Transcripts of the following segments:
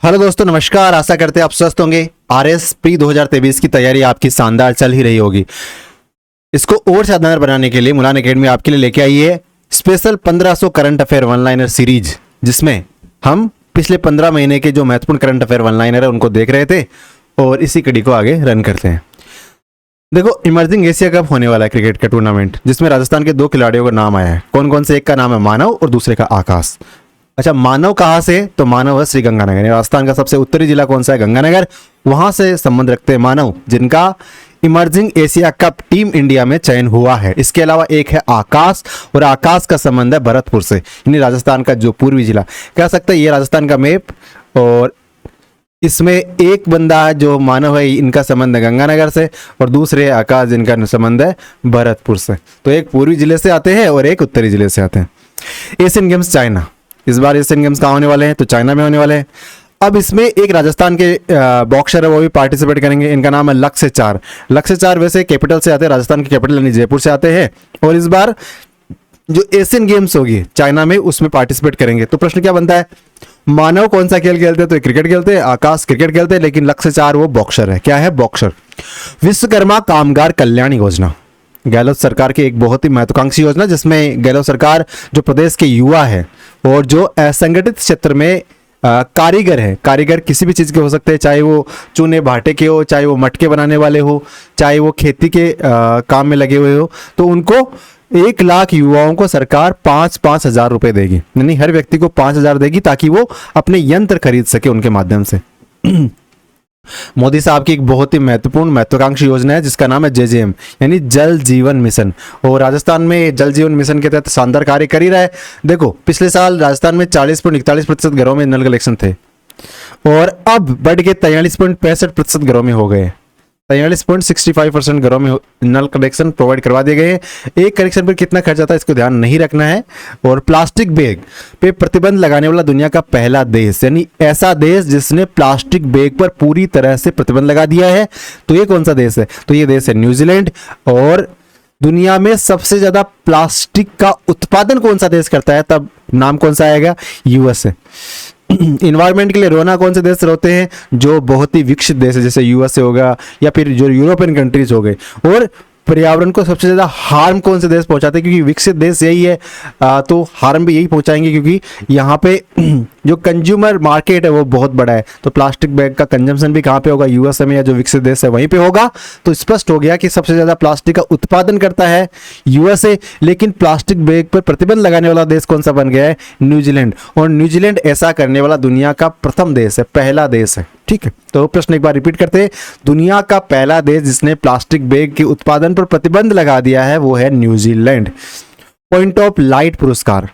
Hello दोस्तों, नमस्कार। आशा करते हैं आप स्वस्थ होंगे। आरएस प्री 2023 की तैयारी आपकी शानदार चल ही रही होगी। इसको और शानदार बनाने के लिए मुलान एकेडमी आपके लिए लेके आई है special 1500 current affair one liner series, जिसमें हम पिछले 15 महीने के जो महत्वपूर्ण करंट अफेयर वन लाइनर है उनको देख रहे थे और इसी कड़ी को आगे रन करते हैं। देखो, इमर्जिंग एशिया कप होने वाला है क्रिकेट का टूर्नामेंट, जिसमें राजस्थान के 2 खिलाड़ियों का नाम आया है। कौन कौन से? एक का नाम है मानव और दूसरे का आकाश। अच्छा, मानव कहाँ से? तो मानव है श्रीगंगानगर। राजस्थान का सबसे उत्तरी जिला कौन सा है? गंगानगर। वहां से संबंध रखते हैं मानव, जिनका emerging Asia cup team India में चयन हुआ है। इसके अलावा एक है आकाश, और आकाश का संबंध है भरतपुर से, यानी राजस्थान का जो पूर्वी जिला कह सकते हैं। ये राजस्थान का मैप, और इसमें एक बंदा है जो मानव है, इनका संबंध है गंगानगर से, और दूसरे आकाश जिनका संबंध है भरतपुर से। तो एक पूर्वी जिले से आते हैं और एक उत्तरी जिले से आते हैं। एशियन गेम्स चाइना, इस बार एशियन गेम्स कहाँ होने वाले हैं? तो चाइना में होने वाले हैं। अब इसमें एक राजस्थान के बॉक्सर है, वो भी पार्टिसिपेट करेंगे। इनका नाम है लक्ष्य चार। लक्ष्य चार वैसे कैपिटल से आते हैं, राजस्थान की कैपिटल यानी जयपुर से आते हैं, और इस बार जो एशियन गेम्स होगी चाइना में उसमें पार्टिसिपेट करेंगे। तो प्रश्न क्या बनता है? मानव कौन सा खेल खेलते हैं? तो क्रिकेट खेलते हैं। आकाश क्रिकेट खेलते हैं, लेकिन लक्ष्य चार वो बॉक्सर है। क्या है? बॉक्सर। विश्वकर्मा कामगार कल्याण योजना, गहलोत सरकार की एक बहुत ही महत्वाकांक्षी योजना, जिसमें गहलोत सरकार जो प्रदेश के युवा है और जो असंगठित क्षेत्र में कारीगर है, कारीगर किसी भी चीज़ के हो सकते हैं, चाहे वो चूने भाटे के हो, चाहे वो मटके बनाने वाले हो, चाहे वो खेती के काम में लगे हुए हो, तो उनको 1 लाख युवाओं को सरकार 5-5 हजार रुपए देगी। यानी हर व्यक्ति को 5 हजार देगी, ताकि वो अपने यंत्र खरीद सके उनके माध्यम से। मोदी साहब की एक बहुत ही महत्वपूर्ण महत्वाकांक्षी योजना है, जिसका नाम है जेजेएम, यानी जल जीवन मिशन। और राजस्थान में जल जीवन मिशन के तहत शानदार कार्य कर ही रहा है। देखो, पिछले साल राजस्थान में 40.41% घरों में नल कनेक्शन थे, और अब बढ़ के 43.65% घरों में हो गए। 43.65% घरों में नल कनेक्शन प्रोवाइड करवा दिए गए हैं। एक कनेक्शन पर कितना खर्च आता है इसको ध्यान नहीं रखना है। और प्लास्टिक बैग पे प्रतिबंध लगाने वाला दुनिया का पहला देश, यानी ऐसा देश जिसने प्लास्टिक बैग पर पूरी तरह से प्रतिबंध लगा दिया है, तो ये कौन सा देश है? तो ये देश है न्यूजीलैंड। और दुनिया में सबसे ज्यादा प्लास्टिक का उत्पादन कौन सा देश करता है? तब नाम कौन सा आएगा? यूएसए। इन्वायरमेंट के लिए रोना कौन से देश रोते हैं? जो बहुत ही विकसित देश है, जैसे यूएसए होगा या फिर जो यूरोपियन कंट्रीज हो गए। और पर्यावरण को सबसे ज्यादा हार्म कौन से देश पहुंचाते हैं? क्योंकि विकसित देश यही है, तो हार्म भी यही पहुंचाएंगे, क्योंकि यहाँ पे जो कंज्यूमर मार्केट है वो बहुत बड़ा है। तो प्लास्टिक बैग का कंजम्पशन भी कहाँ पे होगा? यूएसए में, या जो विकसित देश है वहीं पे होगा। तो स्पष्ट हो गया कि सबसे ज्यादा प्लास्टिक का उत्पादन करता है यूएसए, लेकिन प्लास्टिक बैग पर प्रतिबंध लगाने वाला देश कौन सा बन गया है? न्यूजीलैंड। और न्यूजीलैंड ऐसा करने वाला दुनिया का प्रथम देश है, पहला देश है। ठीक है, तो प्रश्न एक बार रिपीट करते हैं। दुनिया का पहला देश जिसने प्लास्टिक बैग के उत्पादन पर प्रतिबंध लगा दिया है वो है न्यूजीलैंड। पॉइंट ऑफ लाइट पुरस्कार।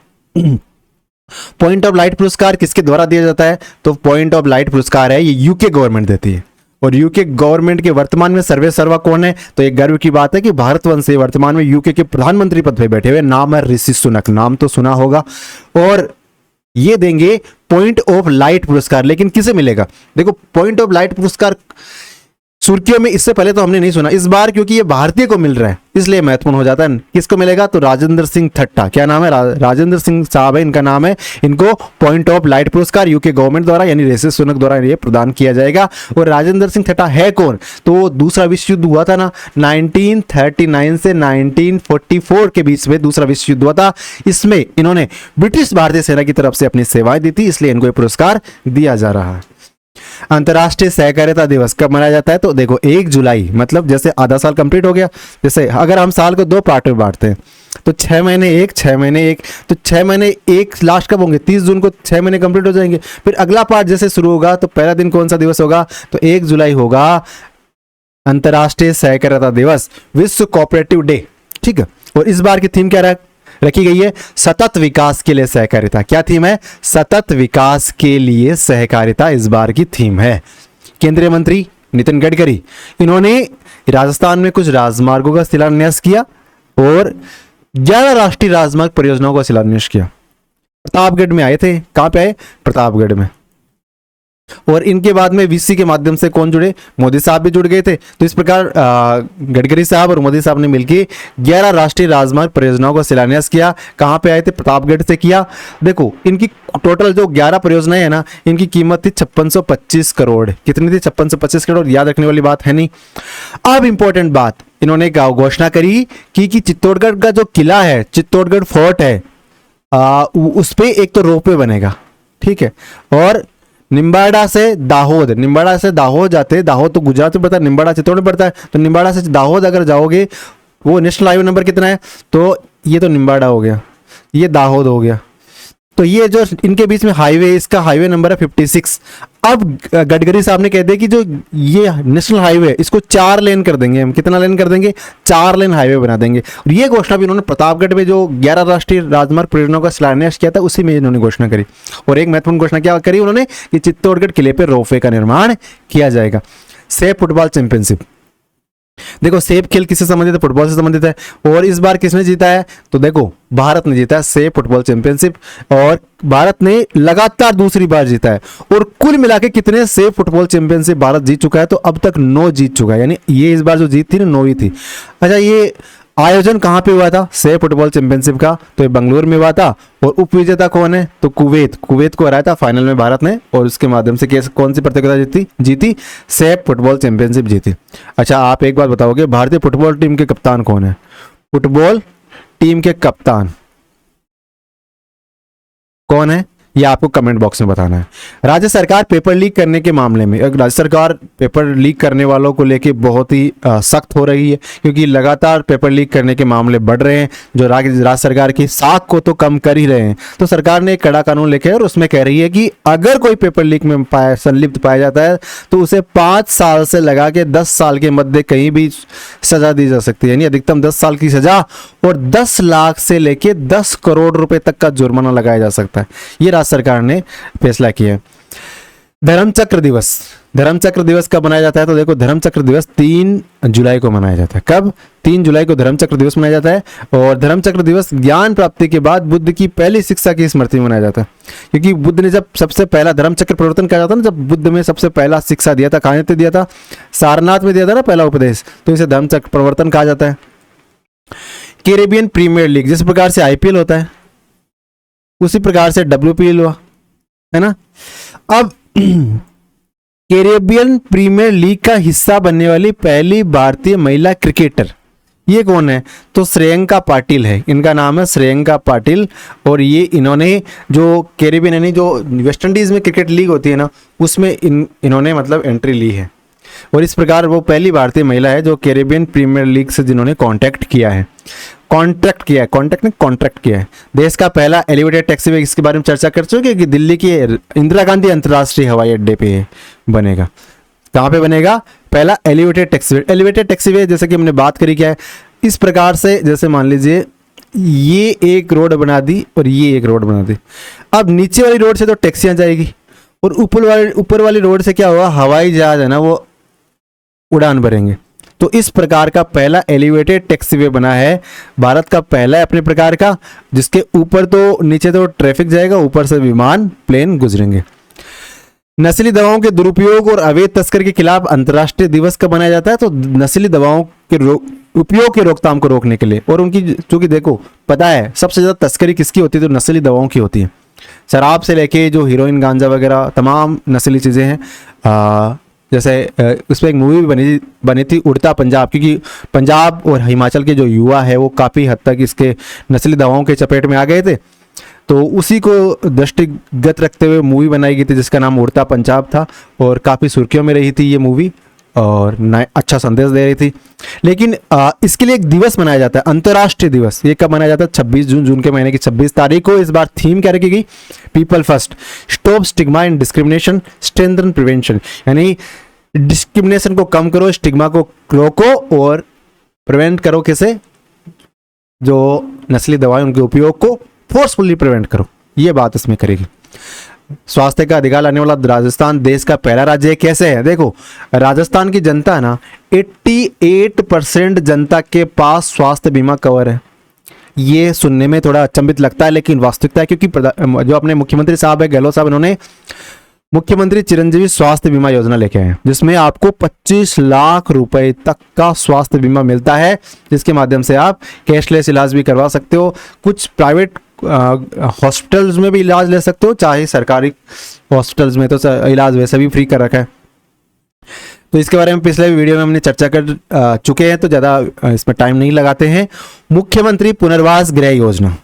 पॉइंट ऑफ लाइट पुरस्कार किसके द्वारा दिया जाता है? तो पॉइंट ऑफ लाइट पुरस्कार है ये यूके गवर्नमेंट देती है। और यूके गवर्नमेंट के वर्तमान में सर्वे सर्वा कौन है? तो एक गर्व की बात है कि भारतवंशी वर्तमान में यूके के प्रधानमंत्री पद पर बैठे हुए, नाम है ऋषि सुनक। नाम तो सुना होगा। और ये देंगे पॉइंट ऑफ लाइट पुरस्कार, लेकिन किसे मिलेगा? देखो, पॉइंट ऑफ लाइट पुरस्कार सुर्खियों में इससे पहले तो हमने नहीं सुना। इस बार क्योंकि ये भारतीय को मिल रहा है इसलिए महत्वपूर्ण हो जाता है। किसको मिलेगा? तो राजेंद्र सिंह ठट्टा। क्या नाम है? राजेंद्र सिंह साहब है इनका नाम है। इनको पॉइंट ऑफ लाइट पुरस्कार यूके गवर्नमेंट द्वारा, यानी ऋषि सुनक द्वारा ये प्रदान किया जाएगा। और राजेंद्र सिंह ठट्टा है कौन? तो दूसरा विश्व युद्ध हुआ था ना, 1939 से 1944 के बीच में दूसरा विश्व युद्ध हुआ था। इसमें इन्होंने ब्रिटिश भारतीय सेना की तरफ से अपनी सेवाएं दी थी, इसलिए इनको ये पुरस्कार दिया जा रहा है। अंतर्राष्ट्रीय सहकारिता दिवस कब मनाया जाता है? तो देखो, 1 जुलाई, मतलब जैसे आधा साल कंप्लीट हो गया। जैसे अगर हम साल को 2 पार्ट में बांटते हैं तो 6 महीने एक, 6 महीने एक, तो 6 महीने एक लास्ट कब होंगे? 30 जून को 6 महीने कंप्लीट हो जाएंगे। फिर अगला पार्ट जैसे शुरू होगा तो पहला दिन कौन सा दिवस होगा? तो 1 जुलाई होगा अंतर्राष्ट्रीय सहकारिता दिवस, विश्व कोऑपरेटिव डे। ठीक है, और इस बार की थीम क्या रखी गई है? सतत विकास के लिए सहकारिता। क्या थीम है? सतत विकास के लिए सहकारिता इस बार की थीम है। केंद्रीय मंत्री नितिन गडकरी, इन्होंने राजस्थान में कुछ राजमार्गों का शिलान्यास किया और 11 राष्ट्रीय राजमार्ग परियोजनाओं का शिलान्यास किया। प्रतापगढ़ में आए थे। कहां पे आए? प्रतापगढ़ में। और इनके बाद में वीसी के माध्यम से कौन जुड़े, मोदी साहब भी जुड़ गए थे। तो इस प्रकार गडकरी साहब और मोदी साहब ने मिलकर 11 राष्ट्रीय राजमार्ग परियोजनाओं का शिलान्यास किया। कहाँ पे आए थे, प्रतापगढ़ से किया। देखो इनकी टोटल जो 11 परियोजनाएं है ना, इनकी कीमत थी 5625 करोड़। कितनी थी, 5625 करोड़। याद रखने वाली बात है नहीं। अब इंपॉर्टेंट बात, इन्होंने घोषणा करी कि चित्तौड़गढ़ का जो किला है, चित्तौड़गढ़ फोर्ट है, उस पे एक तो रोपवे बनेगा, ठीक है। और निम्बाड़ा से दाहोद जाते, दाहोद तो गुजरात में पड़ता है, निम्बाड़ा चित्तौड़ में पड़ता है, तो निम्बाड़ा से दाहोद अगर जाओगे, वो नेशनल हाईवे नंबर कितना है, तो ये तो निम्बाड़ा हो गया, ये दाहोद हो गया। तो ये जो इनके बीच में हाईवे, इसका हाईवे नंबर है 56। अब गडकरी साहब ने कह दिया कि जो ये नेशनल हाईवे, इसको 4 लेन कर देंगे हम। कितना लेन कर देंगे, 4 लेन हाईवे बना देंगे। और ये घोषणा भी इन्होंने प्रतापगढ़ में जो 11 राष्ट्रीय राजमार्ग परियोजनाओं का शिलान्यास किया था, उसी में इन्होंने घोषणा करी। और एक महत्वपूर्ण घोषणा क्या करी उन्होंने, कि चित्तौड़गढ़ किले पर रोपवे का निर्माण किया जाएगा। सेफ फुटबॉल चैंपियनशिप, देखो सेब खेल किससे संबंधित है, फुटबॉल से संबंधित है। और इस बार किसने जीता है, तो देखो भारत ने जीता है सेब फुटबॉल चैंपियनशिप। और भारत ने लगातार दूसरी बार जीता है। और कुल मिला के कितने सेब फुटबॉल चैंपियनशिप भारत जीत चुका है, तो अब तक 9 जीत चुका है। यानी ये इस बार जो जीत थी ना, 9 ही थी। अच्छा, ये आयोजन कहाँ पे हुआ था सेब फुटबॉल चैंपियनशिप का, तो ये बंगलुरु में हुआ था। और उपविजेता कौन है, तो कुवैत को हराया था फाइनल में भारत ने। और उसके माध्यम से कौन सी प्रतियोगिता जीती, सेब फुटबॉल चैंपियनशिप जीती। अच्छा, आप एक बात बताओगे, भारतीय फुटबॉल टीम के कप्तान कौन है, फुटबॉल टीम के कप्तान कौन है, ये आपको कमेंट बॉक्स में बताना है। राज्य सरकार पेपर लीक करने के मामले में, राज्य सरकार पेपर लीक करने वालों को लेके बहुत ही सख्त हो रही है, क्योंकि लगातार पेपर लीक करने के मामले बढ़ रहे हैं, जो राज्य सरकार की साख को तो कम कर ही रहे हैं। तो सरकार ने एक कड़ा कानून लेके, और उसमें कह रही है कि अगर कोई पेपर लीक में संलिप्त पाया जाता है, तो उसे 5 साल से लगा के 10 साल के मध्य कहीं भी सजा दी जा सकती है। यानी अधिकतम 10 साल की सजा और 10 लाख से लेके 10 करोड़ रुपए तक का जुर्माना लगाया जा सकता है। ये सरकार ने फैसला किया है। धर्मचक्र दिवस कब मनाया जाता है, तो देखो धर्मचक्र दिवस 3 जुलाई को मनाया जाता है। कब, 3 जुलाई को धर्मचक्र दिवस मनाया जाता है। और धर्मचक्र दिवस ज्ञान प्राप्ति के बाद बुद्ध की पहली शिक्षा की स्मृति में मनाया जाता है, क्योंकि बुद्ध ने जब सबसे पहला धर्मचक्र परिवर्तन किया जाता है ना, जब बुद्ध में सबसे पहला शिक्षा दिया था, कहाँ दिया था, सारनाथ में दिया था ना पहला उपदेश, तो इसे धर्मचक्र परिवर्तन कहा जाता है। कैरेबियन प्रीमियर लीग, जिस प्रकार से आईपीएल होता है उसी प्रकार से WPL हुआ है ना। अब कैरेबियन प्रीमियर लीग का हिस्सा बनने वाली पहली भारतीय महिला क्रिकेटर ये कौन है, तो श्रेयंका पाटिल है। इनका नाम है श्रेयंका पाटिल। और ये इन्होंने जो कैरेबियन यानी जो वेस्ट इंडीज में क्रिकेट लीग होती है ना, उसमें इन्होंने मतलब एंट्री ली है। और इस प्रकार वो पहली भारतीय महिला है जो कैरेबियन प्रीमियर लीग से जिन्होंने कॉन्ट्रैक्ट किया है। कॉन्ट्रैक्ट किया है। देश का पहला एलिवेटेड टैक्सीवे, इसके बारे में चर्चा कर चुके कि दिल्ली के इंदिरा गांधी अंतर्राष्ट्रीय हवाई अड्डे पे बनेगा। कहाँ पे बनेगा, पहला एलिवेटेड टैक्सीवे जैसे कि हमने बात करी क्या है, इस प्रकार से जैसे मान लीजिए ये एक रोड बना दी और ये एक रोड बना दी। अब नीचे वाली रोड से तो टैक्सियां जाएगी और ऊपर वाली रोड से क्या होगा, हवाई जहाज है ना वो उड़ान भरेंगे। तो इस प्रकार का पहला एलिवेटेड टैक्सीवे बना है, भारत का पहला अपने प्रकार का, जिसके ऊपर तो नीचे तो ट्रैफिक जाएगा, ऊपर से विमान प्लेन गुजरेंगे। नशीली दवाओं के दुरुपयोग और अवैध तस्करी के खिलाफ अंतर्राष्ट्रीय दिवस कब मनाया जाता है, तो नशीली दवाओं के उपयोग की रोकथाम को रोकने के लिए। और उनकी चूंकि देखो पता है सबसे ज्यादा तस्करी किसकी होती है, तो नशीली दवाओं की होती है। शराब से लेके जो हीरोइन गांजा वगैरह तमाम नशीली चीजें हैं। जैसे उस पर एक मूवी भी बनी थी उड़ता पंजाब, क्योंकि पंजाब और हिमाचल के जो युवा है वो काफ़ी हद तक इसके नस्ली दवाओं के चपेट में आ गए थे। तो उसी को दृष्टिगत रखते हुए मूवी बनाई गई थी जिसका नाम उड़ता पंजाब था, और काफ़ी सुर्खियों में रही थी ये मूवी और अच्छा संदेश दे रही थी। लेकिन इसके लिए एक दिवस मनाया जाता है, अंतर्राष्ट्रीय दिवस। ये कब मनाया जाता है, 26 जून के महीने की 26 तारीख को। इस बार थीम क्या रखी गई, people first, stop stigma and discrimination, strengthen prevention. यानी डिस्क्रिमिनेशन को कम करो, स्टिग्मा को रोको और प्रिवेंट करो। कैसे, जो नस्ली दवाएं उनके उपयोग को फोर्सफुली प्रिवेंट करो, ये बात इसमें करेगी। स्वास्थ्य का अधिकार लाने वाला राजस्थान देश का पहला राज्य है। कैसे है, देखो राजस्थान की जनता है ना 88% जनता के पास स्वास्थ्य बीमा कवर है। ये सुनने में थोड़ा अचंभित लगता है लेकिन वास्तविकता है, क्योंकि जो अपने मुख्यमंत्री साहब है गहलोत साहब, इन्होंने मुख्यमंत्री चिरंजीवी स्वास्थ्य बीमा योजना लेके आए हैं, जिसमें आपको 25 लाख रुपए तक का स्वास्थ्य बीमा मिलता है, जिसके माध्यम से आप कैशलेस इलाज भी करवा सकते हो। कुछ प्राइवेट हॉस्पिटल्स में भी इलाज ले सकते हो, चाहे सरकारी हॉस्पिटल्स में तो इलाज वैसे भी फ्री कर रखा है। तो इसके बारे में पिछले वीडियो में हमने चर्चा कर चुके हैं, तो ज़्यादा इसमें टाइम नहीं लगाते हैं। मुख्यमंत्री पुनर्वास गृह योजना,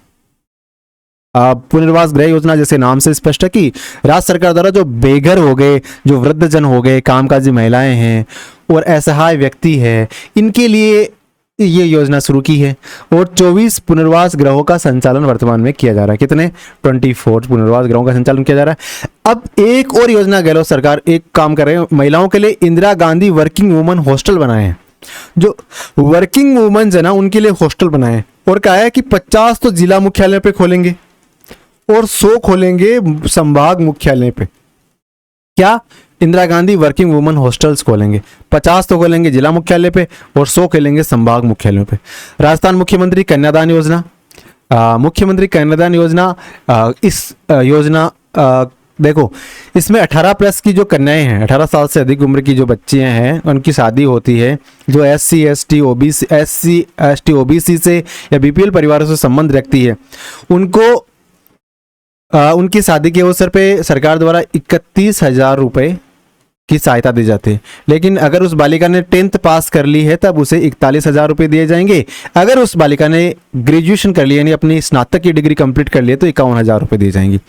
पुनर्वास गृह योजना जैसे नाम से स्पष्ट है कि राज्य सरकार द्वारा जो बेघर हो गए, जो वृद्धजन हो गए, कामकाजी महिलाएं हैं और असहाय व्यक्ति है, इनके लिए ये योजना शुरू की है। और 24 पुनर्वास गृहों का संचालन वर्तमान में किया जा रहा है। कितने? 24 पुनर्वास गृहों का संचालन किया जा रहा है। अब एक और योजना गहलोत सरकार एक काम कर रहे हैं, महिलाओं के लिए Indira Gandhi working woman hostel बनाए हैं। जो वर्किंग वुमन है ना, उनके लिए हॉस्टल बनाए हैं, और कहा है कि 50 तो जिला मुख्यालय पे खोलेंगे और 100 खोलेंगे संभाग मुख्यालय पे। क्या? Indira Gandhi working woman hostels खोलेंगे। 50 तो खोलेंगे जिला मुख्यालय पे और 100 खोलेंगे संभाग मुख्यालयों पे। राजस्थान मुख्यमंत्री कन्यादान योजना, मुख्यमंत्री कन्यादान योजना, इस योजना देखो, इसमें 18+ की जो कन्याएं हैं, 18 साल से अधिक उम्र की जो बच्चियां हैं, उनकी शादी होती है, जो SC ST OBC से या BPL परिवारों से संबंध रखती है, उनको उनकी शादी के अवसर पे सरकार द्वारा 31,000 रुपये की सहायता दी जाती है। लेकिन अगर उस बालिका ने 10th पास कर ली है तब उसे 41,000 रुपये दिए जाएंगे। अगर उस बालिका ने ग्रेजुएशन कर लिया, यानी अपनी स्नातक की डिग्री कंप्लीट कर ली है, तो 51,000 रुपये दिए जाएंगी।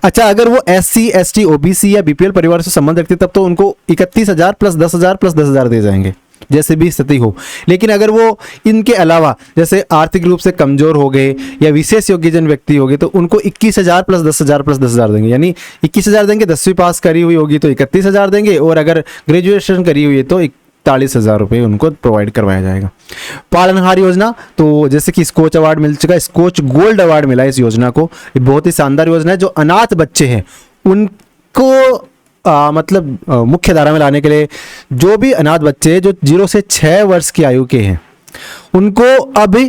अच्छा, अगर वो SC ST OBC या BPL परिवार से संबंध रखते तब तो उनको 31,000 + 10,000 + 10,000 दिए जाएंगे, जैसे भी स्थिति हो। लेकिन अगर वो इनके अलावा जैसे आर्थिक रूप से कमजोर हो गए या विशेष योग्यजन व्यक्ति हो गए, तो उनको 21,000 + 10,000 + 10,000 देंगे। यानी 21,000 देंगे, 10वीं पास करी हुई होगी तो 31,000 देंगे, और अगर ग्रेजुएशन करी हुई है तो 41,000 रुपये उनको प्रोवाइड करवाया जाएगा। पालनहार योजना, तो जैसे कि स्कोच अवार्ड मिल चुका है, स्कोच गोल्ड अवार्ड मिला है इस योजना को। ये बहुत ही शानदार योजना है। जो अनाथ बच्चे हैं उनको मतलब मुख्य धारा में लाने के लिए, जो भी अनाथ बच्चे जो 0 से 6 वर्ष की आयु के हैं, उनको अभी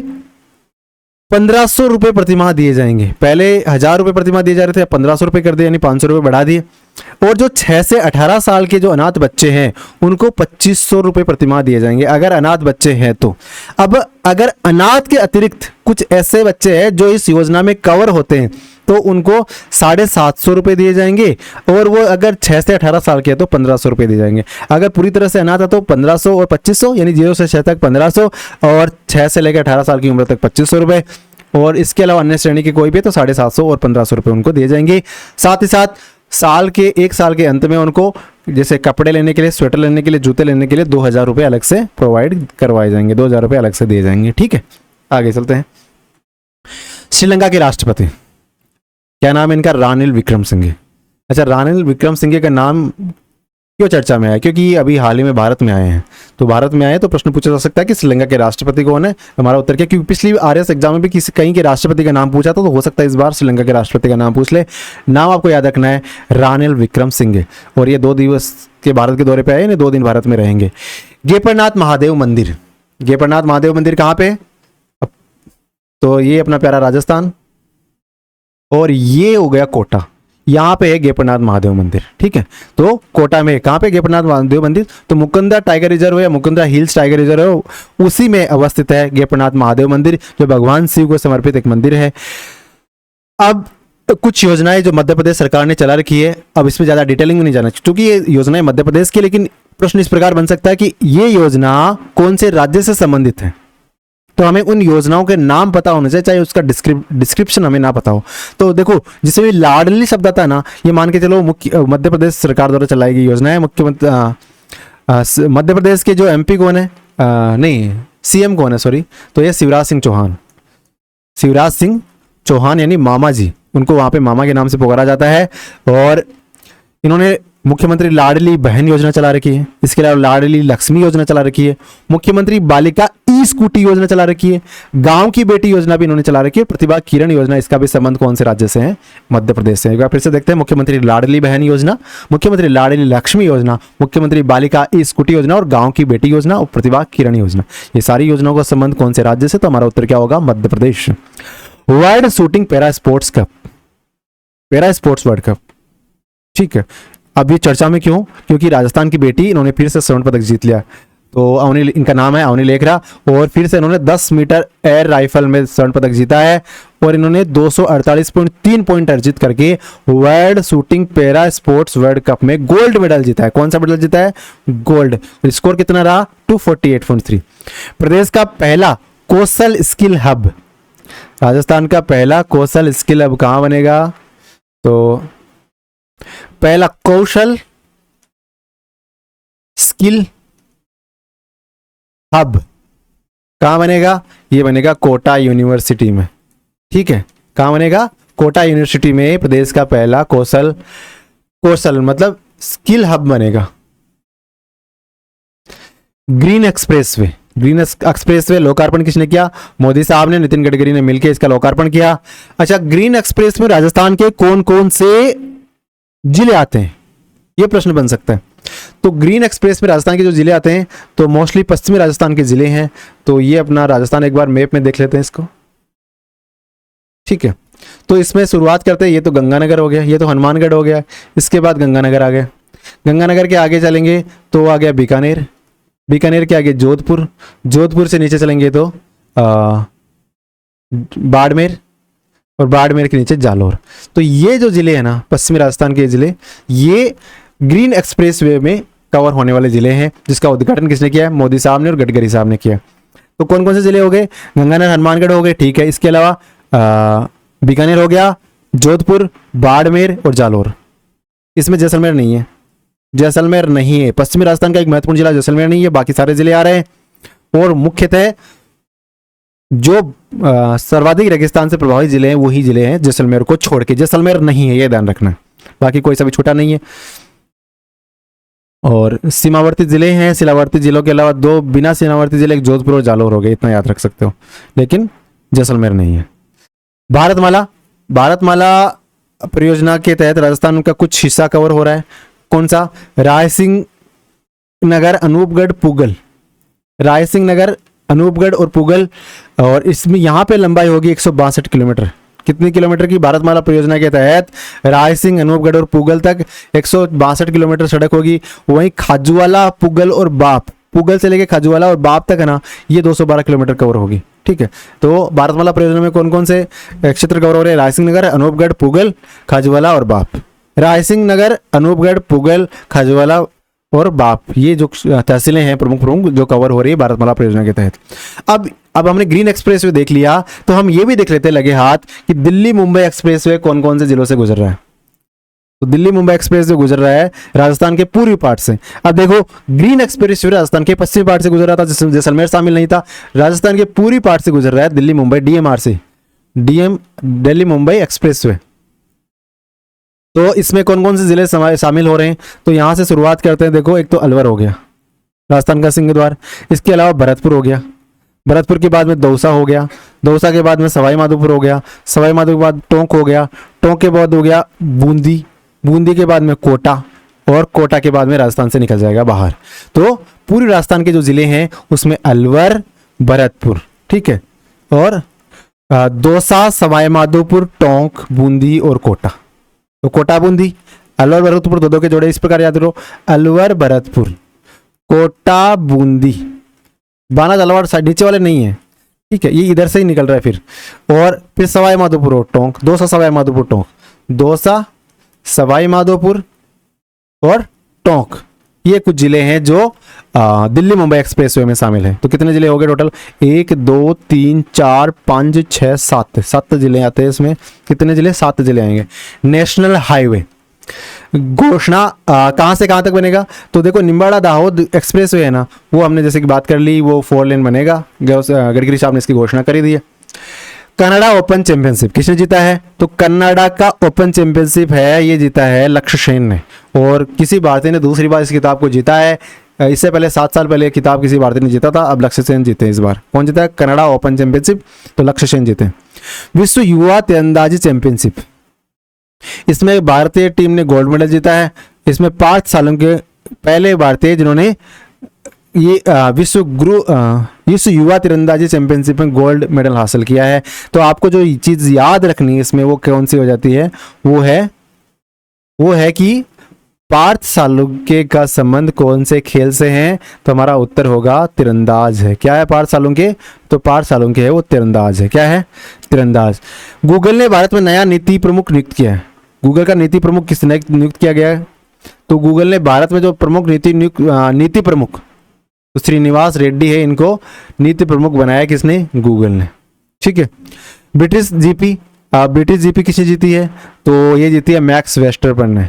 1,500 रुपये प्रतिमाह दिए जाएंगे। पहले 1,000 रुपये प्रतिमाह दिए जा रहे थे, 1,500 रुपये कर दिए, यानी 500 रुपये बढ़ा दिए। और जो 6 से 18 साल के जो अनाथ बच्चे हैं, उनको 2,500 रुपये प्रतिमाह दिए जाएंगे, अगर अनाथ बच्चे हैं तो। अब अगर अनाथ के अतिरिक्त कुछ ऐसे बच्चे हैं जो इस योजना में कवर होते हैं, तो उनको 750 रुपये दिए जाएंगे। और वो अगर 6 से 18 साल के हैं तो 1,500 रुपये दिए जाएंगे। अगर पूरी तरह से अनाथ है तो 1,500 और 2,500, यानी 0 से 6 तक 1,500, और 6 से लेकर 18 साल की उम्र तक 2,500 रुपये। और इसके अलावा अन्य श्रेणी के कोई भी तो 750 और 1,500 रुपये उनको दिए जाएंगे। साथ ही साथ एक साल के अंत में उनको जैसे कपड़े लेने के लिए, स्वेटर लेने के लिए, जूते लेने के लिए 2,000 रुपये अलग से प्रोवाइड करवाए जाएंगे, 2,000 रुपये अलग से दिए जाएंगे। ठीक है, आगे चलते हैं। श्रीलंका के राष्ट्रपति, क्या नाम है इनका? रानिल विक्रमसिंघे। अच्छा, रानिल विक्रमसिंघे का नाम क्यों चर्चा में आया? क्योंकि अभी हाल ही में भारत में आए हैं। तो भारत में आए तो प्रश्न पूछा जा सकता है कि श्रीलंका के राष्ट्रपति कौन है। हमारा उत्तर क्या? क्योंकि पिछली RS एग्जाम में भी कहीं के राष्ट्रपति का नाम पूछा था, तो हो सकता है इस बार श्रीलंका के राष्ट्रपति का नाम पूछ ले। नाम आपको याद रखना है, रानिल विक्रमसिंघे। और ये 2 दिवस के भारत के दौरे पे आए, 2 दिन भारत में रहेंगे। गेपरनाथ महादेव मंदिर, गेपरनाथ महादेव मंदिर कहाँ पे? तो ये अपना प्यारा राजस्थान, और ये हो गया कोटा। यहाँ पे है गेपरनाथ महादेव मंदिर। ठीक है, तो कोटा में कहाँ पे गेपरनाथ महादेव मंदिर? तो मुकुंदा टाइगर रिजर्व या मुकुंदा हिल्स टाइगर रिजर्व है, उसी में अवस्थित है गेपरनाथ महादेव मंदिर, जो भगवान शिव को समर्पित एक मंदिर है। अब कुछ योजनाएं जो मध्य प्रदेश सरकार ने चला रखी है, अब इसमें ज्यादा डिटेलिंग में नहीं जाना क्योंकि ये योजनाएं मध्य प्रदेश की, लेकिन प्रश्न इस प्रकार बन सकता है कि ये योजना कौन से राज्य से संबंधित है। तो हमें उन योजनाओं के नाम पता होने चाहिए, चाहे उसका डिस्क्रिप्शन हमें ना पता हो। तो देखो, जिसमें भी लाडली शब्द आता है ना, ये मान के चलो मध्य प्रदेश सरकार द्वारा चलाई गई योजना है। मुख्यमंत्री मध्य प्रदेश के जो MP कौन है, नहीं CM कौन है, सॉरी, तो ये शिवराज सिंह चौहान यानी मामा जी, उनको वहां पे मामा के नाम से पुकारा जाता है। और इन्होंने मुख्यमंत्री लाडली बहन योजना चला रखी है, इसके अलावा लाडली लक्ष्मी योजना चला रखी है, मुख्यमंत्री बालिका स्कूटी योजना चला रखी है, गांव की बेटी योजना भी इन्होंने चला रखी है, प्रतिभा किरण योजना, इसका भी संबंध कौन से राज्य से है? मध्य प्रदेश से। एक बार फिर से देखते हैं, मुख्यमंत्री लाडली बहन योजना, मुख्यमंत्री लाडली लक्ष्मी योजना, मुख्यमंत्री बालिका स्कूटी योजना, और गांव की बेटी योजना, और प्रतिभा किरण योजना। ये सारी योजनाओं का संबंध कौन से राज्य से? तो हमारा उत्तर क्या होगा? Madhya Pradesh. World shooting para sports cup, para sports world cup, ठीक है, अभी चर्चा में क्यों? क्योंकि राजस्थान की बेटी, इन्होंने फिर से स्वर्ण पदक जीत लिया। तो अवनी, इनका नाम है अवनी लेखरा, और फिर से इन्होंने 10 मीटर एयर राइफल में स्वर्ण पदक जीता है, और इन्होंने 248.3 पॉइंट अर्जित करके world shooting para sports world cup में गोल्ड मेडल जीता है। कौन सा मेडल जीता है? गोल्ड। स्कोर कितना रहा? 248.3। प्रदेश का पहला कौशल स्किल हब, राजस्थान का पहला कौशल स्किल हब कहां बनेगा? तो पहला कौशल स्किल हब कहां बनेगा? ये बनेगा कोटा यूनिवर्सिटी में। ठीक है, कहां बनेगा? कोटा यूनिवर्सिटी में प्रदेश का पहला कौशल मतलब स्किल हब बनेगा। ग्रीन एक्सप्रेसवे, ग्रीन एक्सप्रेसवे लोकार्पण किसने किया? मोदी साहब ने, नितिन गडकरी ने मिलकर इसका लोकार्पण किया। अच्छा, ग्रीन एक्सप्रेस में राजस्थान के कौन कौन से जिले आते हैं? ये प्रश्न बन सकता है। तो ग्रीन एक्सप्रेस में राजस्थान के जो जिले आते हैं, तो मोस्टली पश्चिमी राजस्थान के जिले हैं। तो ये अपना राजस्थान एक बार मैप में देख लेते हैं इसको। ठीक है, तो इसमें शुरुआत करते हैं। ये तो गंगानगर हो गया, ये तो हनुमानगढ़ हो गया, इसके बाद गंगानगर आ गया। गंगानगर के आगे चलेंगे तो आ गया बीकानेर, बीकानेर के आगे जोधपुर, जोधपुर से नीचे चलेंगे तो बाड़मेर, और बाड़मेर के नीचे जालोर। तो ये जो जिले हैं ना, पश्चिमी राजस्थान के जिले, ये ग्रीन एक्सप्रेसवे में कवर होने वाले जिले हैं, जिसका उद्घाटन किसने किया है? मोदी साहब ने और गडकरी साहब ने किया। तो कौन कौन से जिले हो गए? गंगानगर, हनुमानगढ़ हो गए। ठीक है, इसके अलावा बीकानेर हो गया, जोधपुर, बाड़मेर और जालोर। इसमें जैसलमेर नहीं है, जैसलमेर नहीं है। पश्चिमी राजस्थान का एक महत्वपूर्ण जिला जैसलमेर नहीं है, बाकी सारे जिले आ रहे हैं। और मुख्यतः जो सर्वाधिक रेगिस्तान से प्रभावित जिले हैं वही जिले हैं जैसलमेर को छोड़ के। जैसलमेर नहीं है, ये ध्यान रखना, बाकी कोई सा भी छोटा नहीं है। और सीमावर्ती जिले हैं, सीमावर्ती जिलों के अलावा 2 बिना सीमावर्ती जिले, एक जोधपुर और जालोर हो गए, इतना याद रख सकते हो, लेकिन जैसलमेर नहीं है। भारतमाला, भारतमाला परियोजना के तहत राजस्थान का कुछ हिस्सा कवर हो रहा है। कौन सा? रायसिंह नगर, अनूपगढ़, पुगल, रायसिंह नगर, अनूपगढ़ और पुगल। और इसमें यहाँ पे लंबाई होगी 162 किलोमीटर। कितनी किलोमीटर की? भारतमाला परियोजना के तहत रायसिंह, अनूपगढ़ और पुगल तक 162 किलोमीटर सड़क होगी। वहीं खाजूवाला, पुगल और बाप, पुगल से लेके खाजूवाला और बाप तक है ना, ये 212 किलोमीटर कवर होगी। ठीक है, तो भारतमाला परियोजना में कौन कौन से क्षेत्र कवर हो रहे हैं? रायसिंह नगर, अनूपगढ़, पुगल, खाजूवाला और बाप। रायसिंह नगर, अनूपगढ़, पुगल, खाजूवाला और बाप, ये जो तहसीलें हैं प्रमुख प्रमुख जो कवर हो रही है भारतमाला परियोजना के तहत। अब हमने ग्रीन एक्सप्रेसवे देख लिया, तो हम ये भी देख लेते हैं लगे हाथ कि दिल्ली मुंबई एक्सप्रेसवे कौन कौन से जिलों से गुजर रहा है। तो दिल्ली मुंबई एक्सप्रेसवे गुजर रहा है राजस्थान के पूर्वी पार्ट से। अब देखो, ग्रीन एक्सप्रेसवे राजस्थान के पश्चिमी पार्ट से गुजर रहा था, जिसमें जैसलमेर शामिल नहीं था। राजस्थान के पूर्वी पार्ट से गुजर रहा है दिल्ली मुंबई DMR से, दिल्ली मुंबई एक्सप्रेसवे। तो इसमें कौन कौन से जिले शामिल हो रहे हैं? तो यहां से शुरुआत करते हैं। देखो, एक तो अलवर हो गया, राजस्थान का सिंहद्वार। इसके अलावा भरतपुर हो गया, भरतपुर के बाद में दौसा हो गया, दौसा के बाद में सवाई माधोपुर हो गया, सवाई माधोपुर के बाद टोंक हो गया, टोंक के बाद हो गया बूंदी, बूंदी के बाद में कोटा, और कोटा के बाद में राजस्थान से निकल जाएगा बाहर। तो पूरी राजस्थान के जो जिले हैं उसमें अलवर, भरतपुर, ठीक है, और दौसा, सवाई माधोपुर, टोंक, बूंदी और कोटा। तो कोटा, बूंदी, अलवर, भरतपुर, दो के जोड़े इस प्रकार याद रखो, अलवर, भरतपुर, कोटा, बूंदी। बाना झालावाड़ साइड नीचे वाले नहीं है, ठीक है, ये इधर से ही निकल रहा है फिर सवाई माधोपुर और टोंक, दौसा, सवाई माधोपुर, टोंक, दौसा, सवाई माधोपुर और टोंक, ये कुछ जिले हैं जो दिल्ली मुंबई एक्सप्रेसवे में शामिल हैं। तो कितने जिले हो गए टोटल? 1 2 3 4 5 6 7 जिले आते हैं इसमें। कितने जिले? 7 जिले आएंगे। नेशनल हाईवे घोषणा कहां से कहां तक बनेगा? तो देखो, निम्बाड़ा दाहोद एक्सप्रेसवे है ना, वो हमने जैसे कि बात कर ली, वो 4 लेन बनेगा। गडकरी साहब ने इसकी घोषणा करी दी है। कनाडा ओपन चैंपियनशिप किसने जीता है? तो कनाडा का ओपन चैंपियनशिप है, ये जीता है लक्ष्य सेन ने। और किसी भारतीय ने दूसरी बार इस किताब को जीता है। इससे पहले 7 साल पहले किताब किसी भारतीय ने जीता था, अब लक्ष्य सेन जीते। इस बार कौन जीता है? कनाडा ओपन चैंपियनशिप, तो लक्ष्य सेन जीते। विश्व युवा तीरंदाजी चैंपियनशिप, इसमें भारतीय टीम ने गोल्ड मेडल जीता है। इसमें 5 सालों के पहले भारतीय जिन्होंने ये विश्व युवा तीरंदाजी चैंपियनशिप में गोल्ड मेडल हासिल किया है। तो आपको जो चीज याद रखनी है इसमें, वो कौन सी हो जाती है? वो है कि पार्थ सालुंके का संबंध कौन से खेल से है? तो हमारा उत्तर होगा तीरंदाज है। क्या है पार्थ सालुंके? तो पार्थ सालुंके है वो तीरंदाज है। क्या है? तीरंदाज। गूगल ने भारत में नया नीति प्रमुख नियुक्त किया है। गूगल का नीति प्रमुख किसने नियुक्त किया गया है? तो गूगल ने भारत में जो प्रमुख नीति प्रमुख तो श्रीनिवास रेड्डी है, इनको नीति प्रमुख बनाया किसने? गूगल ने। ठीक है। ब्रिटिश जीपी किसने जीती है? तो ये जीती है मैक्स वेस्टरपन ने।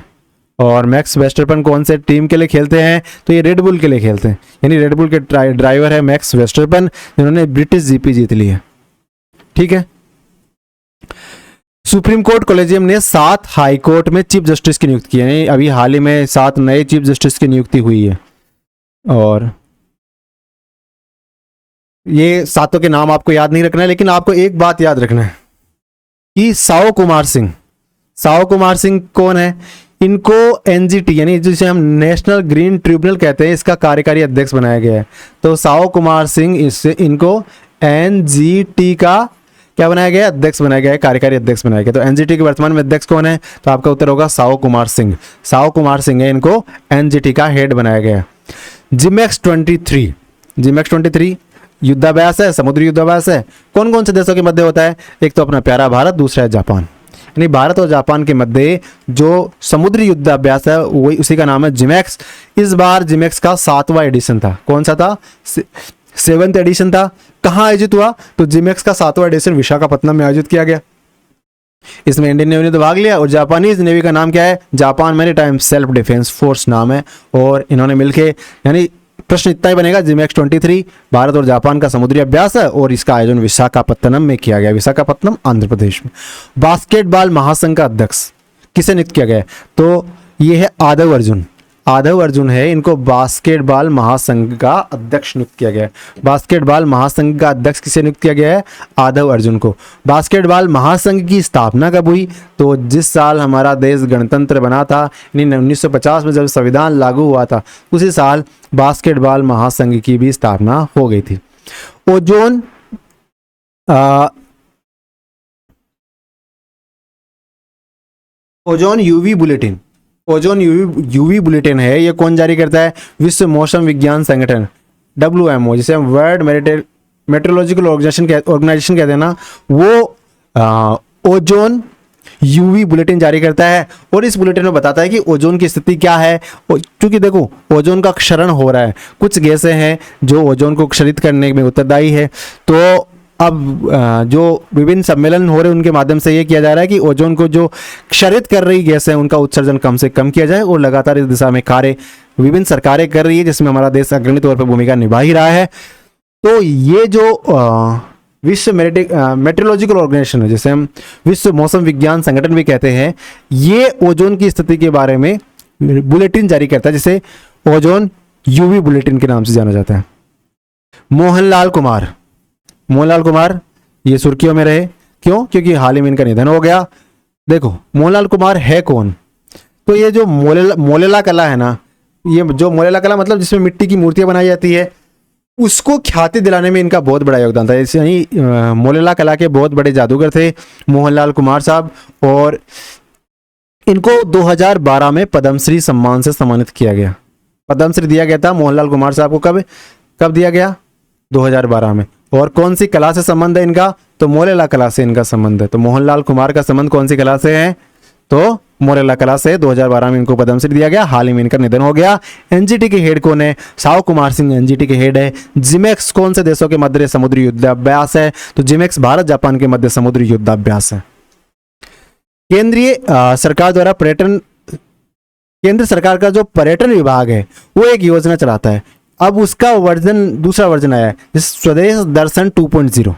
और मैक्स वेस्टरपन कौन से टीम के लिए खेलते हैं? तो ये रेडबुल के लिए खेलते हैं, यानी रेडबुल के ड्राइवर है मैक्स वेस्टरपन, जिन्होंने ब्रिटिश जीपी जीत ली है। ठीक है। सुप्रीम कोर्ट कॉलेजियम ने 7 हाई कोर्ट में चीफ जस्टिस की नियुक्ति की है। अभी हाल ही में 7 नए चीफ जस्टिस की नियुक्ति हुई है। और ये 7 के नाम आपको याद नहीं रखना है, लेकिन आपको एक बात याद रखना है कि साओ कुमार सिंह कौन है? इनको एनजीटी यानी जिसे हम नेशनल ग्रीन ट्रिब्यूनल कहते हैं, इसका कार्यकारी अध्यक्ष बनाया गया है। तो साओ कुमार सिंह इनको एनजीटी का क्या बनाया गया? अध्यक्ष बनाया गया है, कार्यकारी अध्यक्ष बनाया गया। तो एनजीटी के वर्तमान में अध्यक्ष कौन है? तो आपका उत्तर होगा साओ कुमार सिंह है, इनको एनजीटी का हेड बनाया गया है। जिमेक्स 23 युद्धाभ्यास है, समुद्री युद्धाभ्यास है। कौन कौन से देशों के मध्य होता है? एक तो अपना प्यारा भारत, दूसरा है जापान। यानी भारत और जापान के मध्य जो समुद्री युद्धाभ्यास है वही उसी का नाम है जिमेक्स। इस बार जिमेक्स का 7वां एडिशन था। कौन सा था? 7th एडिशन था। कहाँ आयोजित हुआ? तो जिमेक्स का 7वां एडिशन विशाखापत्तनम में आयोजित किया गया। इसमें इंडियन नेवी ने तो भाग लिया। और जापानीज नेवी का नाम क्या है? Japan maritime self defence force नाम है। और इन्होंने मिलके, यानी प्रश्न इतना ही बनेगा, जिमेक्स 23 भारत और जापान का समुद्री अभ्यास है और इसका आयोजन विशाखापत्तनम में किया गया। विशाखापत्तनम आंध्र प्रदेश में। बास्केटबॉल महासंघ का अध्यक्ष किसे नियुक्त किया गया है? तो ये है आदव अर्जुन है, इनको बास्केटबॉल महासंघ का अध्यक्ष नियुक्त किया गया है। बास्केटबॉल महासंघ का अध्यक्ष किसे नियुक्त किया गया है? आदव अर्जुन को। बास्केटबॉल महासंघ की स्थापना कब हुई? तो जिस साल हमारा देश गणतंत्र बना था, यानी 1950 में जब संविधान लागू हुआ था, उसी साल बास्केटबॉल महासंघ की भी स्थापना हो गई थी। ओजोन यूवी बुलेटिन है, ये कौन जारी करता है? विश्व मौसम विज्ञान संगठन WMO, जिसे हम वर्ल्ड मेट्रोलॉजिकल ऑर्गेनाइजेशन कहते हैं ना, वो ओजोन यूवी बुलेटिन जारी करता है। और इस बुलेटिन में बताता है कि ओजोन की स्थिति क्या है। क्योंकि देखो ओजोन का क्षरण हो रहा है, कुछ गैसें हैं जो ओजोन को क्षरित करने में उत्तरदायी है। तो अब जो विभिन्न सम्मेलन हो रहे हैं उनके माध्यम से ये किया जा रहा है कि ओजोन को जो क्षरित कर रही गैस है उनका उत्सर्जन कम से कम किया जाए। और लगातार इस दिशा में कार्य विभिन्न सरकारें कर रही है, जिसमें हमारा देश अग्रणी तौर पर भूमिका निभा ही रहा है। तो ये जो विश्व मेट्रोलॉजिकल ऑर्गेनाइजेशन है, जिसे हम विश्व मौसम विज्ञान संगठन भी कहते हैं, ये ओजोन की स्थिति के बारे में बुलेटिन जारी करता है, जिसे ओजोन यूवी बुलेटिन के नाम से जाना जाता है। मोहनलाल कुमार ये सुर्खियों में रहे, क्यों? क्योंकि हाल ही में इनका निधन हो गया। देखो मोहनलाल कुमार है कौन? तो ये जो मोलेला कला है ना, ये जो मोलेला कला मतलब जिसमें मिट्टी की मूर्तियां बनाई जाती है, उसको ख्याति दिलाने में इनका बहुत बड़ा योगदान था। ऐसे ही मोलेला कला के बहुत बड़े जादूगर थे मोहनलाल कुमार साहब, और इनको 2012 में पद्मश्री सम्मान से सम्मानित किया गया। पद्मश्री दिया गया था मोहनलाल कुमार साहब को। कब दिया गया? 2012 में। और कौन सी कला से संबंध है इनका? तो मोलेला कला से इनका संबंध है। तो मोहनलाल कुमार का संबंध कौन सी कला से है? तो मोलेला कला से। 2012 में इनको पद्मश्री दिया गया। हाल ही में इनका निधन हो गया। एनजीटी के हेड कौन है? साओ कुमार सिंह एनजीटी के हेड है। जिमेक्स कौन से देशों के मध्य समुद्री युद्धाभ्यास है? तो जिमेक्स भारत जापान के मध्य समुद्री युद्धाभ्यास है। केंद्रीय सरकार द्वारा केंद्र सरकार का जो पर्यटन विभाग है वो एक योजना चलाता है। अब उसका दूसरा वर्जन आया है, स्वदेश दर्शन 2.0।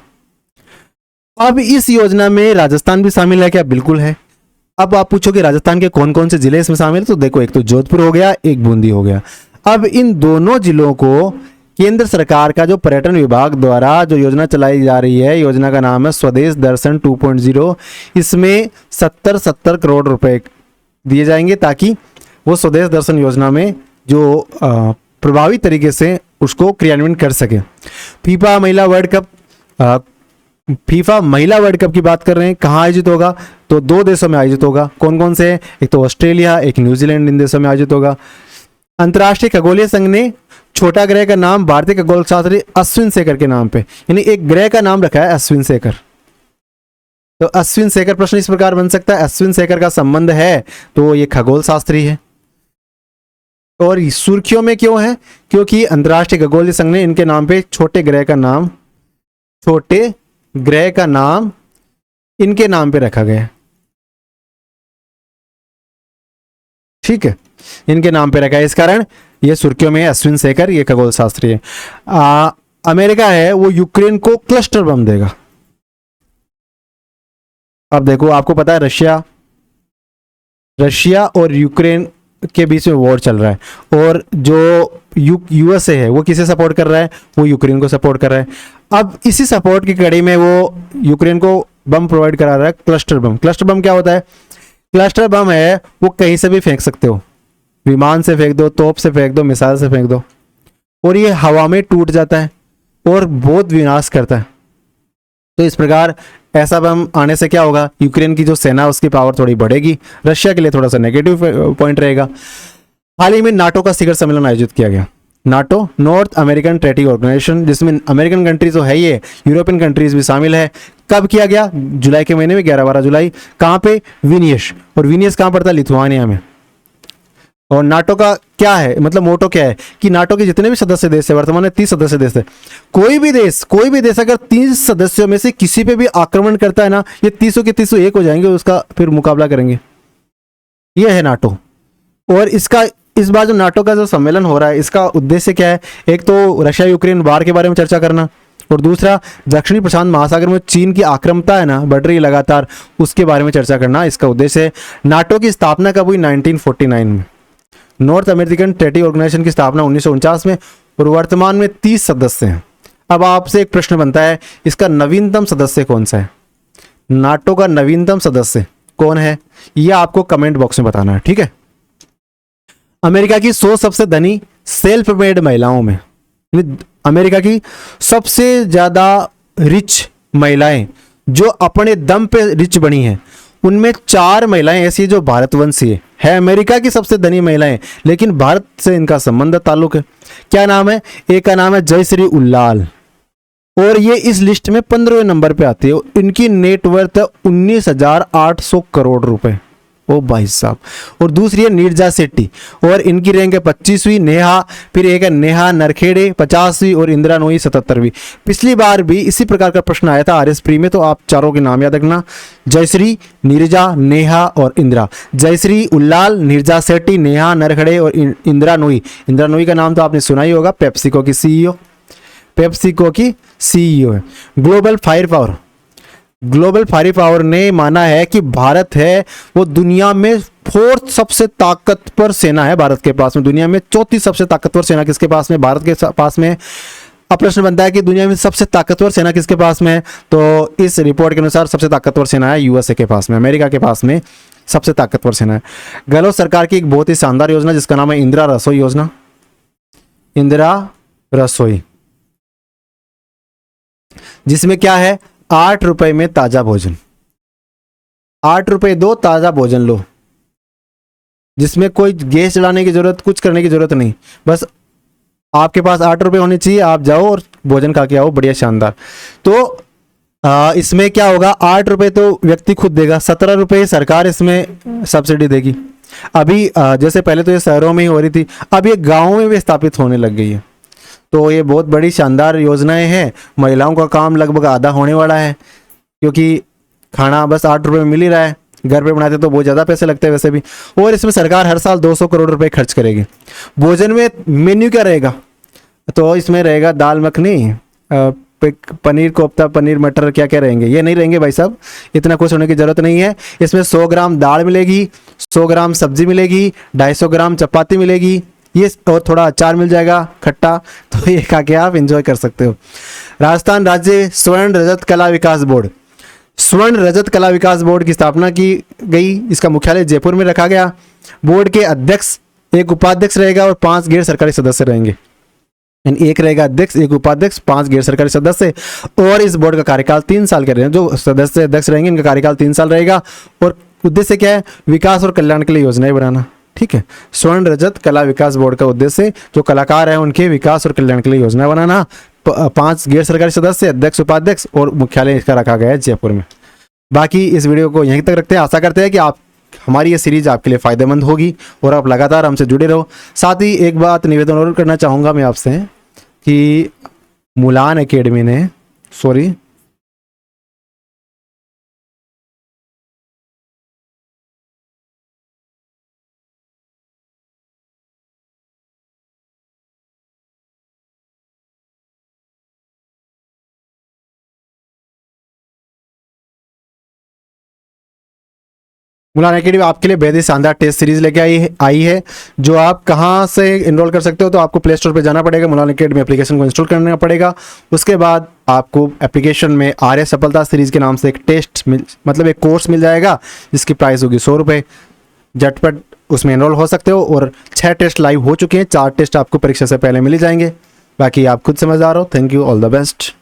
अब इस योजना में राजस्थान भी शामिल है क्या? बिल्कुल है। अब आप पूछोगे राजस्थान के कौन कौन से जिले इसमें शामिल है? तो देखो, एक तो जोधपुर हो गया, एक बूंदी हो गया। अब इन दोनों जिलों को केंद्र सरकार का जो पर्यटन विभाग द्वारा जो योजना चलाई जा रही है, योजना का नाम है स्वदेश दर्शन 2.0। इसमें 70 करोड़ रुपए दिए जाएंगे ताकि वो स्वदेश दर्शन योजना में जो प्रभावी तरीके से उसको क्रियान्वयन कर सके। फीफा महिला वर्ल्ड कप फीफा महिला वर्ल्ड कप की बात कर रहे हैं, कहाँ आयोजित होगा, तो 2 देशों में आयोजित होगा। कौन कौन से हैं? एक तो ऑस्ट्रेलिया, एक न्यूजीलैंड, इन देशों में आयोजित होगा। अंतर्राष्ट्रीय खगोलीय संघ ने छोटा ग्रह का नाम भारतीय खगोल शास्त्री अश्विन शेखर के नाम पे, यानी एक ग्रह का नाम रखा है अश्विन शेखर। तो अश्विन शेखर प्रश्न इस प्रकार बन सकता है, अश्विन शेखर का संबंध है तो ये खगोल शास्त्री है। और सुर्खियों में क्यों है? क्योंकि अंतर्राष्ट्रीय खगोलीय संघ ने इनके नाम पे छोटे ग्रह का नाम इनके नाम पे रखा गया है। ठीक है, इनके नाम पे रखा है, इस कारण ये सुर्खियों में है अश्विन शेखर, ये खगोल शास्त्री है। अमेरिका है वो यूक्रेन को क्लस्टर बम देगा। अब देखो, आपको पता है रशिया और यूक्रेन के बीच में वॉर चल रहा है, और जो यूएसए है वो किसे सपोर्ट कर रहा है? वो यूक्रेन को सपोर्ट कर रहा है। अब इसी सपोर्ट की कड़ी में वो यूक्रेन को बम प्रोवाइड करा रहा है, क्लस्टर बम। क्लस्टर बम क्या होता है? क्लस्टर बम है वो कहीं से भी फेंक सकते हो, विमान से फेंक दो, तोप से फेंक दो, मिसाइल से फेंक दो, और ये हवा में टूट जाता है और बहुत विनाश करता है। तो इस प्रकार ऐसा बम आने से क्या होगा? यूक्रेन की जो सेना उसकी पावर थोड़ी बढ़ेगी, रशिया के लिए थोड़ा सा नेगेटिव पॉइंट रहेगा। हाल ही में नाटो का शिखर सम्मेलन आयोजित किया गया, NATO north American treaty organization, जिसमें अमेरिकन कंट्रीज तो है ही है, यूरोपियन कंट्रीज भी शामिल है। कब किया गया? जुलाई के महीने में, 11-12 जुलाई। कहाँ पे? विनियस। और विनियस कहाँ पड़ता है? लिथुआनिया में। और नाटो का क्या है, मतलब मोटो क्या है कि नाटो के जितने भी सदस्य देश है, वर्तमान में 30 सदस्य देश है, कोई भी देश अगर 30 सदस्यों में से किसी पे भी आक्रमण करता है ना, ये 30 के 30 एक हो जाएंगे, उसका फिर मुकाबला करेंगे। ये है नाटो। और इसका इस बार जो नाटो का जो सम्मेलन हो रहा है, इसका उद्देश्य क्या है? एक तो रशिया यूक्रेन वार के बारे में चर्चा करना, और दूसरा दक्षिणी प्रशांत महासागर में चीन की आक्रामकता है ना, बढ़ रही है लगातार, उसके बारे में चर्चा करना इसका उद्देश्य है। नाटो की स्थापना कब हुई? 1949 में। नॉर्थ अमेरिकन ट्रेटी ऑर्गेनाइजेशन की स्थापना 1949 में, और वर्तमान में 30 सदस्य हैं। अब आपसे एक प्रश्न बनता है, इसका नवीनतम सदस्य कौन सा है? नाटो का नवीनतम सदस्य कौन है? यह आपको कमेंट बॉक्स में बताना है, ठीक है। अमेरिका की 100 सबसे धनी सेल्फ मेड महिलाओं में, अमेरिका की सबसे ज्यादा रिच महिलाएं जो अपने दम पे रिच बनी हैं, उनमें 4 महिलाएं ऐसी जो भारतवंशी है अमेरिका की सबसे धनी महिलाएं, लेकिन भारत से इनका संबंध ताल्लुक है। क्या नाम है? एक का नाम है जयश्री उल्लाल, और ये इस लिस्ट में 15वें नंबर पे आती है। इनकी नेटवर्थ 19,800 करोड़ रुपए, ओ भाई साहब। और दूसरी है नीरजा शेट्टी, और इनकी रैंक है 25वीं। नेहा, फिर एक है नेहा नरखेड़े 50वीं, और इंदिरा नोई 77वीं। पिछली बार भी इसी प्रकार का प्रश्न आया था आरएस प्री में, तो आप चारों के नाम याद रखना, जयश्री, नीरजा, नेहा और इंदिरा। जयश्री उल्लाल, नीरजा शेट्टी, नेहा नरखेड़े और इंदिरा नोई। इंदिरा नोई का नाम तो आपने सुना ही होगा, पेप्सिको की सीईओ, पेप्सिको की सीईओ है। ग्लोबल फायर पावर ने माना है कि भारत है वो दुनिया में 4th सबसे ताकतवर सेना है भारत के पास में। दुनिया में 34 सबसे ताकतवर सेना किसके पास में? भारत के पास में। अब प्रश्न बनता है कि दुनिया में सबसे ताकतवर सेना किसके पास में है? तो इस रिपोर्ट के अनुसार सबसे ताकतवर सेना है यूएसए के पास में, अमेरिका के पास में सबसे ताकतवर सेना है। गहलोत सरकार की एक बहुत ही शानदार योजना जिसका नाम है इंदिरा रसोई योजना, इंदिरा रसोई, जिसमें क्या है? 8 रुपए में ताजा भोजन, 8 रुपए दो, ताजा भोजन लो, जिसमें कोई गैस चलाने की जरूरत, कुछ करने की जरूरत नहीं, बस आपके पास 8 रुपए होने चाहिए, आप जाओ और भोजन खा के आओ, बढ़िया शानदार। तो इसमें क्या होगा? 8 रुपए तो व्यक्ति खुद देगा, 17 रुपए सरकार इसमें सब्सिडी देगी। अभी जैसे पहले तो ये शहरों में ही हो रही थी, अब ये गाँव में भी स्थापित होने लग गई है। तो ये बहुत बड़ी शानदार योजनाएं हैं। महिलाओं का काम लगभग आधा होने वाला है, क्योंकि खाना बस 8 रुपए में मिल ही रहा है, घर पे बनाते तो बहुत ज़्यादा पैसे लगते हैं वैसे भी। और इसमें सरकार हर साल 200 करोड़ रुपए खर्च करेगी। भोजन में मेन्यू क्या रहेगा? तो इसमें रहेगा दाल मखनी, पनीर कोफ्ता, पनीर मटर, क्या क्या रहेंगे? ये नहीं रहेंगे भाई साहब, इतना कुछ होने की जरूरत नहीं है। इसमें 100 ग्राम दाल मिलेगी, 100 ग्राम सब्जी मिलेगी, 250 ग्राम चपाती मिलेगी, ये और थोड़ा अचार मिल जाएगा खट्टा, तो ये खा के आप एंजॉय कर सकते हो। राजस्थान राज्य स्वर्ण रजत कला विकास बोर्ड, स्वर्ण रजत कला विकास बोर्ड की स्थापना की गई। इसका मुख्यालय जयपुर में रखा गया। बोर्ड के अध्यक्ष, एक उपाध्यक्ष रहेगा और 5 गैर सरकारी सदस्य रहेंगे। यानी एक रहेगा अध्यक्ष, एक उपाध्यक्ष, 5 गैर सरकारी सदस्य, और इस बोर्ड का कार्यकाल 3 साल के रहेंगे। जो सदस्य अध्यक्ष रहेंगे इनका कार्यकाल 3 साल रहेगा। और उद्देश्य क्या है? विकास और कल्याण के लिए योजनाएं बनाना। ठीक है, स्वर्ण रजत कला विकास बोर्ड का उद्देश्य जो कलाकार हैं उनके विकास और कल्याण के लिए योजना बनाना। 5 गैर सरकारी सदस्य, अध्यक्ष, उपाध्यक्ष, और मुख्यालय इसका रखा गया है जयपुर में। बाकी इस वीडियो को यहीं तक रखते हैं। आशा करते हैं कि आप हमारी ये सीरीज आपके लिए फ़ायदेमंद होगी और आप लगातार हमसे जुड़े रहो। साथ ही एक बात निवेदन और करना चाहूँगा मैं आपसे कि मुलान एकेडमी ने मुलान एकेडमी आपके लिए बेहद ही शानदार टेस्ट सीरीज लेके आई है जो आप कहाँ से इनरोल कर सकते हो। तो आपको प्ले स्टोर पर जाना पड़ेगा, मुलान एकेडमी एप्लीकेशन को इंस्टॉल करना पड़ेगा। उसके बाद आपको एप्लीकेशन में आर्य सफलता सीरीज के नाम से एक मतलब एक कोर्स मिल जाएगा जिसकी प्राइस होगी 100 रुपये। झटपट उसमें इनरोल हो सकते हो और 6 टेस्ट लाइव हो चुके हैं, 4 टेस्ट आपको परीक्षा से पहले मिल जाएंगे। बाकी आप खुद समझदार हो। Thank you, all the best.